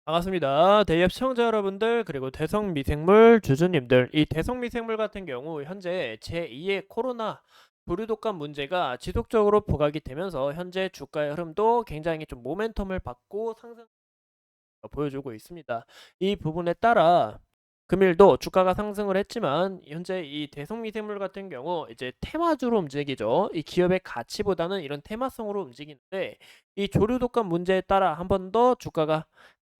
반갑습니다. 대기업 시청자 여러분들 그리고 대성미생물 주주님들, 이 대성미생물 같은 경우 현재 제2의 코로나 부류독감 문제가 지속적으로 부각이 되면서 현재 주가의 흐름도 굉장히 좀 모멘텀을 받고 상승 보여주고 있습니다. 이 부분에 따라 금일도 주가가 상승을 했지만 현재 이 대성미생물 같은 경우 이제 테마주로 움직이죠. 이 기업의 가치보다는 이런 테마성으로 움직이는데 이 조류독감 문제에 따라 한 번 더 주가가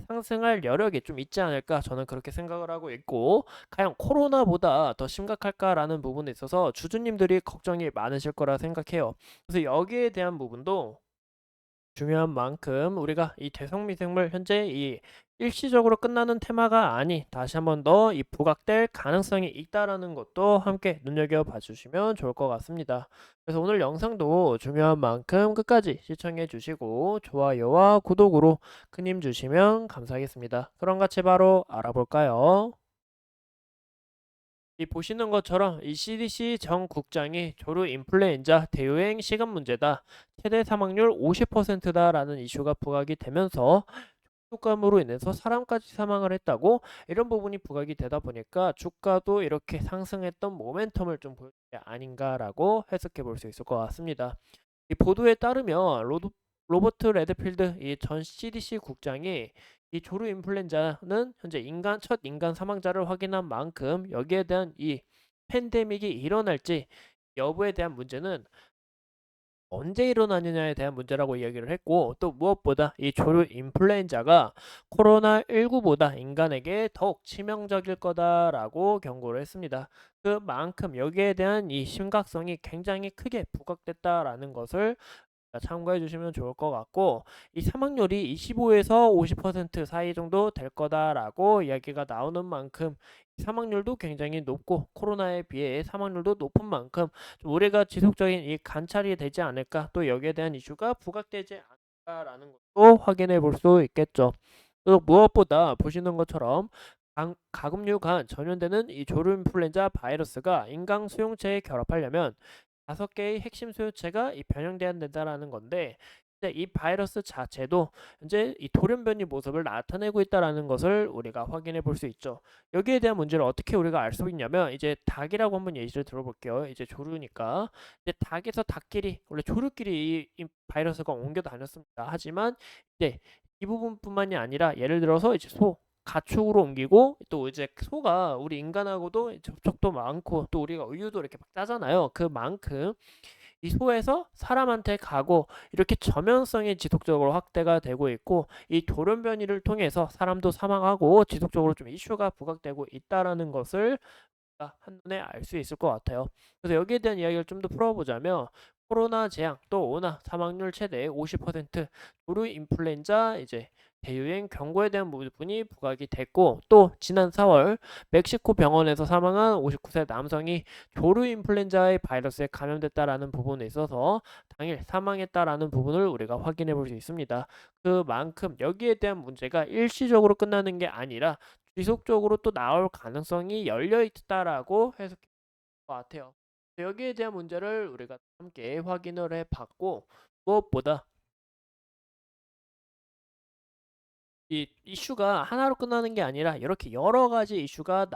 상승할 여력이 좀 있지 않을까 저는 그렇게 생각을 하고 있고, 과연 코로나보다 더 심각할까라는 부분에 있어서 주주님들이 걱정이 많으실 거라 생각해요. 그래서 여기에 대한 부분도 중요한 만큼 우리가 이 대성미생물 현재 이 일시적으로 끝나는 테마가 아니 다시 한번 더 이 부각될 가능성이 있다라는 것도 함께 눈여겨봐 주시면 좋을 것 같습니다. 그래서 오늘 영상도 중요한 만큼 끝까지 시청해 주시고 좋아요와 구독으로 큰 힘 주시면 감사하겠습니다. 그럼 같이 바로 알아볼까요? 이 보시는 것처럼 이 CDC 정 국장이 조류 인플루엔자 대유행 시간 문제다, 최대 사망률 50%다라는 이슈가 부각이 되면서 독감으로 인해서 사람까지 사망을 했다고, 이런 부분이 부각이 되다 보니까 주가도 이렇게 상승했던 모멘텀을 좀 보여준 게 아닌가라고 해석해 볼 수 있을 것 같습니다. 이 보도에 따르면 로버트 레드필드 이 전 CDC 국장이 이 조류 인플루엔자는 현재 첫 인간 사망자를 확인한 만큼 여기에 대한 이 팬데믹이 일어날지 여부에 대한 문제는 언제 일어나느냐에 대한 문제라고 이야기를 했고, 또 무엇보다 이 조류 인플루엔자가 코로나19보다 인간에게 더욱 치명적일 거다라고 경고를 했습니다. 그만큼 여기에 대한 이 심각성이 굉장히 크게 부각됐다라는 것을 참고해 주시면 좋을 것 같고, 이 사망률이 25에서 50% 사이 정도 될 거다라고 이야기가 나오는 만큼 사망률도 굉장히 높고 코로나에 비해 사망률도 높은 만큼 좀 우리가 지속적인 이 관찰이 되지 않을까, 또 여기에 대한 이슈가 부각되지 않을까라는 것도 확인해 볼 수 있겠죠. 또 무엇보다 보시는 것처럼 가금류 간 전염되는 이 조류인플루엔자 바이러스가 인간 수용체에 결합하려면 5개의 핵심 수요체가 이 변형돼야 된다라는 건데, 이제 이 바이러스 자체도 현재 이 돌연변이 모습을 나타내고 있다라는 것을 우리가 확인해 볼 수 있죠. 여기에 대한 문제를 어떻게 우리가 알 수 있냐면, 이제 닭이라고 한번 예시를 들어볼게요. 이제 조류니까 이제 닭에서 닭끼리, 원래 조류끼리 이 바이러스가 옮겨 다녔습니다. 하지만 이제 이 부분뿐만이 아니라 예를 들어서 이제 가축으로 옮기고, 또 이제 소가 우리 인간하고도 접촉도 많고 또 우리가 우유도 이렇게 막 짜잖아요. 그만큼 이 소에서 사람한테 가고 이렇게 전면성이 지속적으로 확대가 되고 있고, 이 돌연변이를 통해서 사람도 사망하고 지속적으로 좀 이슈가 부각되고 있다라는 것을 한눈에 알 수 있을 것 같아요. 그래서 여기에 대한 이야기를 좀 더 풀어보자면, 코로나 재앙 또 오나 사망률 최대 50%, 조류 인플루엔자 이제 대유행 경고에 대한 부분이 부각이 됐고, 또 지난 4월 멕시코 병원에서 사망한 59세 남성이 조류 인플루엔자의 바이러스에 감염됐다라는 부분에 있어서 당일 사망했다라는 부분을 우리가 확인해 볼 수 있습니다. 그만큼 여기에 대한 문제가 일시적으로 끝나는 게 아니라 지속적으로 또 나올 가능성이 열려 있다라고 해석할 것 같아요. 여기에 대한 문제를 우리가 함께 확인을 해 봤고, 무엇보다 이 이슈가 하나로 끝나는 게 아니라 이렇게 여러 가지 이슈가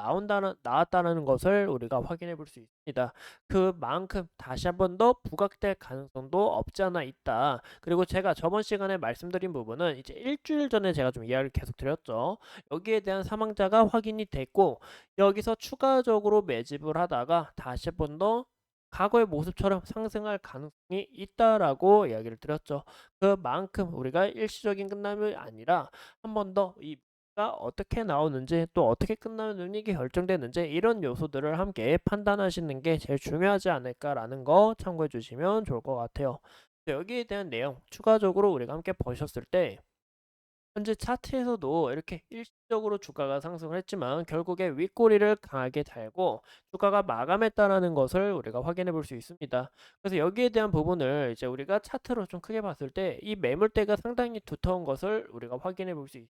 나왔다는 것을 우리가 확인해 볼 수 있습니다. 그만큼 다시 한번 더 부각될 가능성도 없지 않아 있다. 그리고 제가 저번 시간에 말씀드린 부분은 이제 일주일 전에 제가 좀 이야기를 계속 드렸죠. 여기에 대한 사망자가 확인이 됐고, 여기서 추가적으로 매집을 하다가 다시 한번 더 과거의 모습처럼 상승할 가능성이 있다라고 이야기를 드렸죠. 그만큼 우리가 일시적인 끝남이 아니라 한 번 더 이가 어떻게 나오는지, 또 어떻게 끝나는 게 결정되는지, 이런 요소들을 함께 판단하시는 게 제일 중요하지 않을까라는 거 참고해 주시면 좋을 것 같아요. 여기에 대한 내용 추가적으로 우리가 함께 보셨을 때, 현재 차트에서도 이렇게 일시적으로 주가가 상승을 했지만 결국에 윗꼬리를 강하게 달고 주가가 마감했다라는 것을 우리가 확인해 볼 수 있습니다. 그래서 여기에 대한 부분을 이제 우리가 차트로 좀 크게 봤을 때 이 매물대가 상당히 두터운 것을 우리가 확인해 볼 수 있습니다.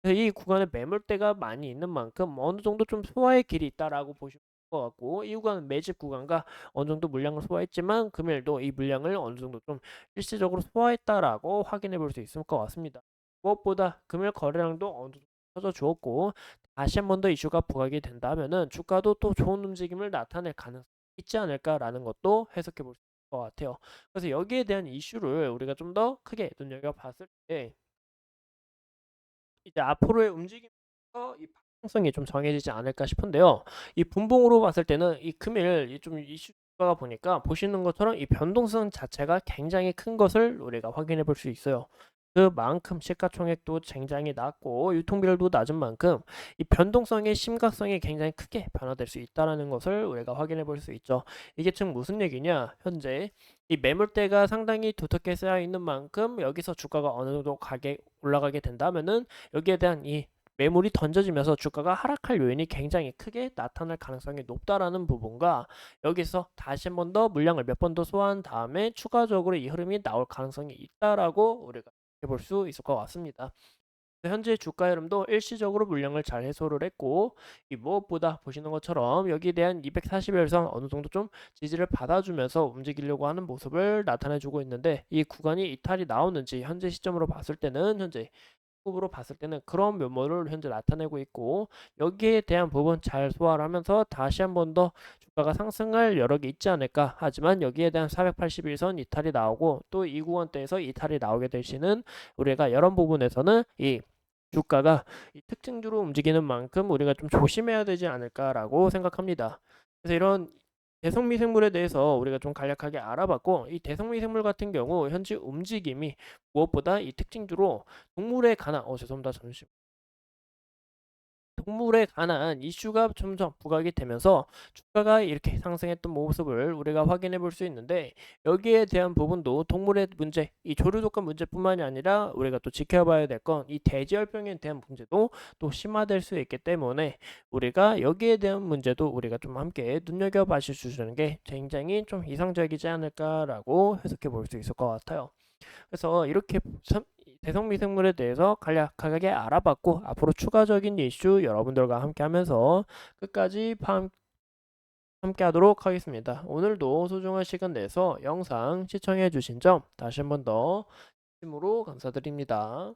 그래서 이 구간에 매물대가 많이 있는 만큼 어느 정도 좀 소화의 길이 있다라고 보시면 될 것 같고, 이 구간은 매집 구간과 어느 정도 물량을 소화했지만 금일도 이 물량을 어느 정도 좀 일시적으로 소화했다라고 확인해 볼 수 있을 것 같습니다. 무엇보다 금일 거래량도 어느 정도 터져 주었고 다시 한 번 더 이슈가 부각이 된다면은 주가도 또 좋은 움직임을 나타낼 가능성이 있지 않을까라는 것도 해석해 볼 수 있을 것 같아요. 그래서 여기에 대한 이슈를 우리가 좀 더 크게 눈여겨봤을 때 이제 앞으로의 움직임에서 이 방향성이 좀 정해지지 않을까 싶은데요. 이 분봉으로 봤을 때는 이 금일 좀 이슈가 보니까 보시는 것처럼 이 변동성 자체가 굉장히 큰 것을 우리가 확인해 볼 수 있어요. 그만큼 시가총액도 굉장히 낮고 유통비율도 낮은 만큼 이 변동성의 심각성이 굉장히 크게 변화될 수 있다는 것을 우리가 확인해 볼 수 있죠. 이게 즉 무슨 얘기냐? 현재 이 매물대가 상당히 두텁게 쌓여 있는 만큼 여기서 주가가 어느 정도 올라가게 된다면은 여기에 대한 이 매물이 던져지면서 주가가 하락할 요인이 굉장히 크게 나타날 가능성이 높다라는 부분과 여기서 다시 한 번 더 물량을 몇 번 더 소화한 다음에 추가적으로 이 흐름이 나올 가능성이 있다라고 우리가 볼 수 있을 것 같습니다. 현재 주가 흐름도 일시적으로 물량을 잘 해소를 했고 이 무엇보다 보시는 것처럼 여기에 대한 240일선 어느 정도 좀 지지를 받아주면서 움직이려고 하는 모습을 나타내주고 있는데 이 구간이 이탈이 나오는지 현재 시점으로 봤을 때는 현재 으로 봤을 때는 그런 면모를 현재 나타내고 있고 여기에 대한 부분 잘 소화를 하면서 다시 한 번 더 주가가 상승할 여력이 있지 않을까. 하지만 여기에 대한 481선 이탈이 나오고 또 이 구간대에서 이탈이 나오게 될 시는 우리가 이런 부분에서는 이 주가가 이 특징주로 움직이는 만큼 우리가 좀 조심해야 되지 않을까라고 생각합니다. 그래서 이런 대성미생물에 대해서 우리가 좀 간략하게 알아봤고 이 대성미생물 같은 경우 현재 움직임이 무엇보다 이 특징주로 동물에 관한 죄송합니다. 잠시만. 동물에 관한 이슈가 점점 부각이 되면서 주가가 이렇게 상승했던 모습을 우리가 확인해 볼 수 있는데 여기에 대한 부분도 동물의 문제, 이 조류독감 문제뿐만이 아니라 우리가 또 지켜봐야 될 건 이 돼지열병에 대한 문제도 또 심화될 수 있기 때문에 우리가 여기에 대한 문제도 우리가 좀 함께 눈여겨봐 주시는 게 굉장히 좀 이상적이지 않을까라고 해석해 볼 수 있을 것 같아요. 그래서 이렇게 대성미생물에 대해서 간략하게 알아봤고 앞으로 추가적인 이슈 여러분들과 함께 하면서 끝까지 함께 하도록 하겠습니다. 오늘도 소중한 시간 내서 영상 시청해 주신 점 다시 한번 더 진심으로 감사드립니다.